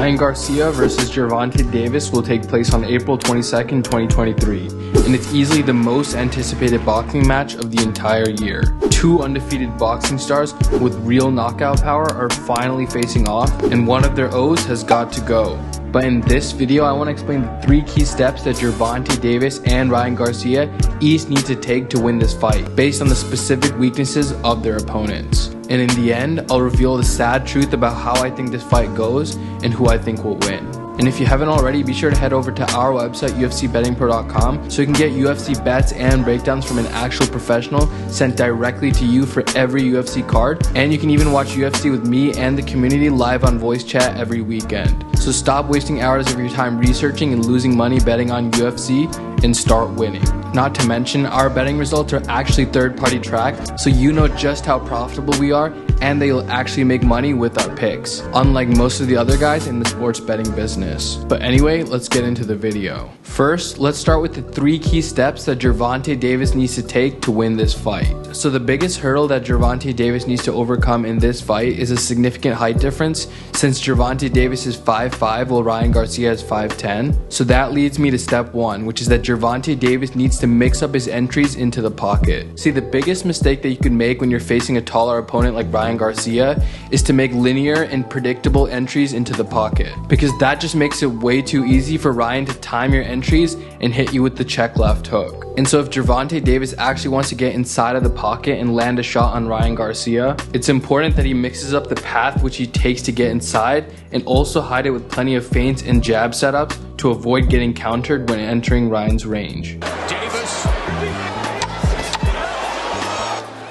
Ryan Garcia versus Gervonta Davis will take place on April 22nd, 2023, and it's easily the most anticipated boxing match of the entire year. Two undefeated boxing stars with real knockout power are finally facing off, and one of their O's has got to go. But in this video, I want to explain the 3 key steps that Gervonta Davis and Ryan Garcia each need to take to win this fight, based on the specific weaknesses of their opponents. And in the end, I'll reveal the sad truth about how I think this fight goes and who I think will win. And if you haven't already, be sure to head over to our website, ufcbettingpro.com, so you can get UFC bets and breakdowns from an actual professional sent directly to you for every UFC card. And you can even watch UFC with me and the community live on voice chat every weekend. So stop wasting hours of your time researching and losing money betting on UFC and start winning. Not to mention, our betting results are actually third-party tracked, so you know just how profitable we are and that you'll actually make money with our picks, unlike most of the other guys in the sports betting business. But anyway, let's get into the video. First, let's start with the 3 key steps that Gervonta Davis needs to take to win this fight. So the biggest hurdle that Gervonta Davis needs to overcome in this fight is a significant height difference, since Gervonta Davis is 5'5" while Ryan Garcia is 5'10". So that leads me to step 1, which is that Gervonta Davis needs to mix up his entries into the pocket. See, the biggest mistake that you can make when you're facing a taller opponent like Ryan Garcia is to make linear and predictable entries into the pocket, because that just makes it way too easy for Ryan to time your entries and hit you with the check left hook. And so if Gervonta Davis actually wants to get inside of the pocket and land a shot on Ryan Garcia, it's important that he mixes up the path which he takes to get inside and also hide it with plenty of feints and jab setups to avoid getting countered when entering Ryan's range. Davis,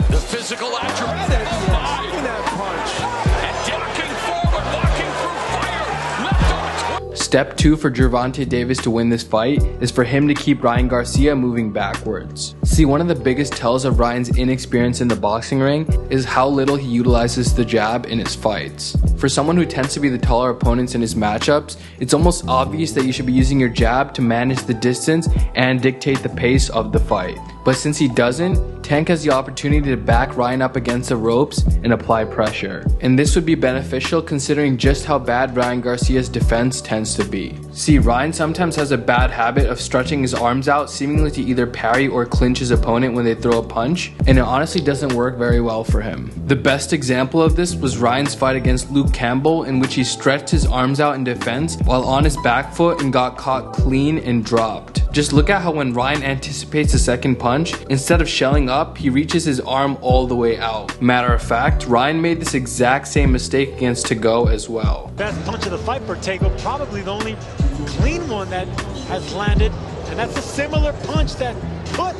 the physical attribute, Step 2 for Gervonta Davis to win this fight is for him to keep Ryan Garcia moving backwards. See, one of the biggest tells of Ryan's inexperience in the boxing ring is how little he utilizes the jab in his fights. For someone who tends to be the taller opponents in his matchups, it's almost obvious that you should be using your jab to manage the distance and dictate the pace of the fight. But since he doesn't, Tank has the opportunity to back Ryan up against the ropes and apply pressure. And this would be beneficial considering just how bad Ryan Garcia's defense tends to be. See, Ryan sometimes has a bad habit of stretching his arms out seemingly to either parry or clinch his opponent when they throw a punch, and it honestly doesn't work very well for him. The best example of this was Ryan's fight against Luke Campbell, in which he stretched his arms out in defense while on his back foot and got caught clean and dropped. Just look at how when Ryan anticipates a second punch, instead of shelling up, he reaches his arm all the way out. Matter of fact, Ryan made this exact same mistake against Tago as well. Best punch of the fight for Tago, probably the only clean one that has landed, and that's a similar punch that put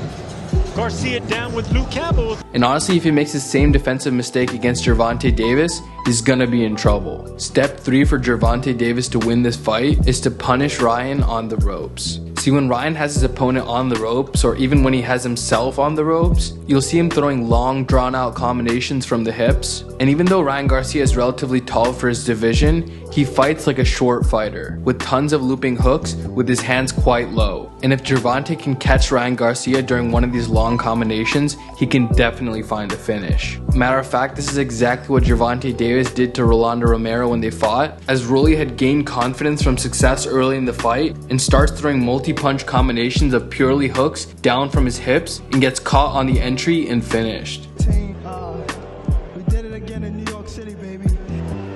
Garcia down with Luke Campbell. And honestly, if he makes the same defensive mistake against Gervonta Davis, he's gonna be in trouble. Step 3 for Gervonta Davis to win this fight is to punish Ryan on the ropes. See, when Ryan has his opponent on the ropes, or even when he has himself on the ropes, you'll see him throwing long, drawn-out combinations from the hips. And even though Ryan Garcia is relatively tall for his division, he fights like a short fighter, with tons of looping hooks with his hands quite low. And if Gervonta can catch Ryan Garcia during one of these long combinations, he can definitely find a finish. Matter of fact, this is exactly what Gervonta Davis did to Rolando Romero when they fought, as Rolly had gained confidence from success early in the fight and starts throwing multi-punch combinations of purely hooks down from his hips and gets caught on the entry and finished. We did it again in New York City, baby.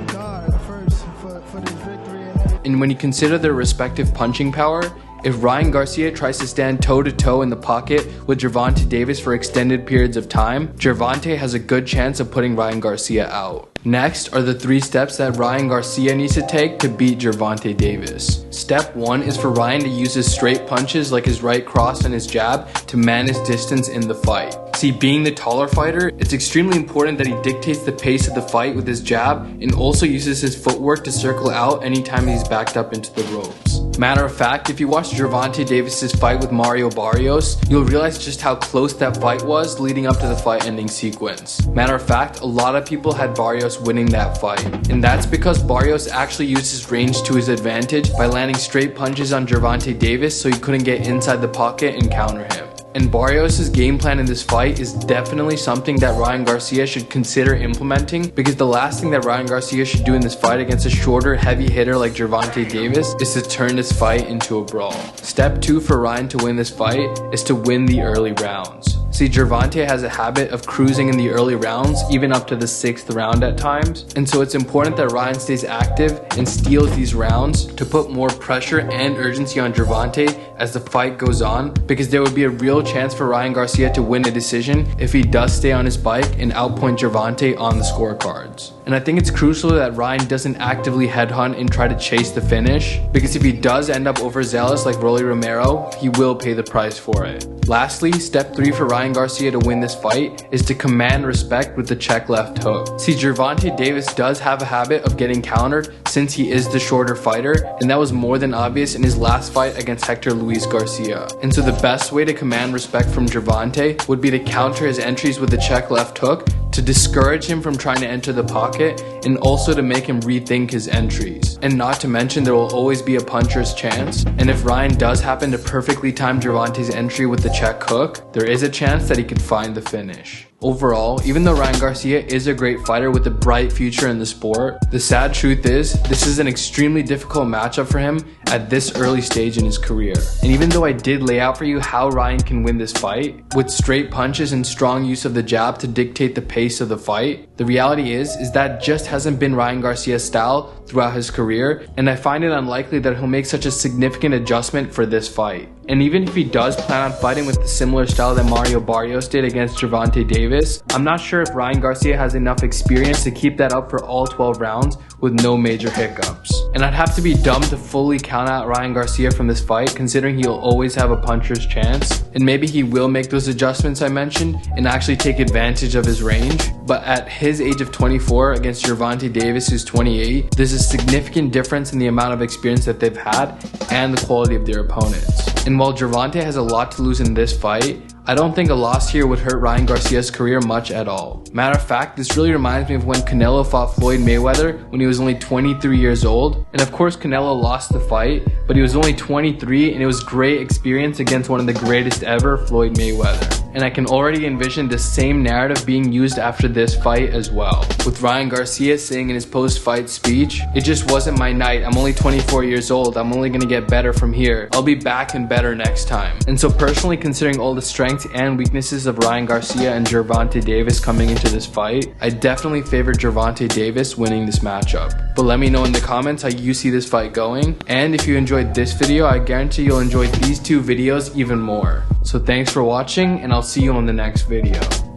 God, first for this victory. And when you consider their respective punching power, if Ryan Garcia tries to stand toe-to-toe in the pocket with Gervonta Davis for extended periods of time, Gervonta has a good chance of putting Ryan Garcia out. Next are the 3 steps that Ryan Garcia needs to take to beat Gervonta Davis. Step 1 is for Ryan to use his straight punches like his right cross and his jab to manage distance in the fight. See, being the taller fighter, it's extremely important that he dictates the pace of the fight with his jab and also uses his footwork to circle out anytime he's backed up into the ropes. Matter of fact, if you watch Gervonta Davis's fight with Mario Barrios, you'll realize just how close that fight was leading up to the fight ending sequence. Matter of fact, a lot of people had Barrios winning that fight, and that's because Barrios actually used his range to his advantage by landing straight punches on Gervonta Davis so he couldn't get inside the pocket and counter him. And Barrios' game plan in this fight is definitely something that Ryan Garcia should consider implementing, because the last thing that Ryan Garcia should do in this fight against a shorter, heavy hitter like Gervonta Davis is to turn this fight into a brawl. Step 2 for Ryan to win this fight is to win the early rounds. See, Gervonta has a habit of cruising in the early rounds, even up to the 6th round at times, and so it's important that Ryan stays active and steals these rounds to put more pressure and urgency on Gervonta as the fight goes on, because there would be a real chance for Ryan Garcia to win a decision if he does stay on his bike and outpoint Gervonta on the scorecards. And I think it's crucial that Ryan doesn't actively headhunt and try to chase the finish, because if he does end up overzealous like Rolly Romero, he will pay the price for it. Lastly, step 3 for Ryan Garcia to win this fight is to command respect with the check left hook. See, Gervonta Davis does have a habit of getting countered since he is the shorter fighter, and that was more than obvious in his last fight against Hector Luis Garcia. And so the best way to command respect from Gervonta would be to counter his entries with the check left hook, to discourage him from trying to enter the pocket, and also to make him rethink his entries. And not to mention, there will always be a puncher's chance, and if Ryan does happen to perfectly time Gervonta's entry with the check hook, there is a chance that he could find the finish. Overall, even though Ryan Garcia is a great fighter with a bright future in the sport, the sad truth is, this is an extremely difficult matchup for him at this early stage in his career. And even though I did lay out for you how Ryan can win this fight, with straight punches and strong use of the jab to dictate the pace of the fight, the reality is that just hasn't been Ryan Garcia's style throughout his career, and I find it unlikely that he'll make such a significant adjustment for this fight. And even if he does plan on fighting with the similar style that Mario Barrios did against Gervonta Davis, I'm not sure if Ryan Garcia has enough experience to keep that up for all 12 rounds with no major hiccups. And I'd have to be dumb to fully count out Ryan Garcia from this fight, considering he'll always have a puncher's chance. And maybe he will make those adjustments I mentioned and actually take advantage of his range. But at his age of 24 against Gervonta Davis, who's 28, there's a significant difference in the amount of experience that they've had and the quality of their opponents. And while Gervonta has a lot to lose in this fight, I don't think a loss here would hurt Ryan Garcia's career much at all. Matter of fact, this really reminds me of when Canelo fought Floyd Mayweather when he was only 23 years old. And of course Canelo lost the fight, but he was only 23 and it was great experience against one of the greatest ever, Floyd Mayweather. And I can already envision the same narrative being used after this fight as well. With Ryan Garcia saying in his post-fight speech, "It just wasn't my night. I'm only 24 years old. I'm only gonna get better from here. I'll be back and better next time." And so personally, considering all the strengths and weaknesses of Ryan Garcia and Gervonta Davis coming into this fight, I definitely favor Gervonta Davis winning this matchup. But let me know in the comments how you see this fight going. And if you enjoyed this video, I guarantee you'll enjoy these two videos even more. So thanks for watching, and I'll see you on the next video.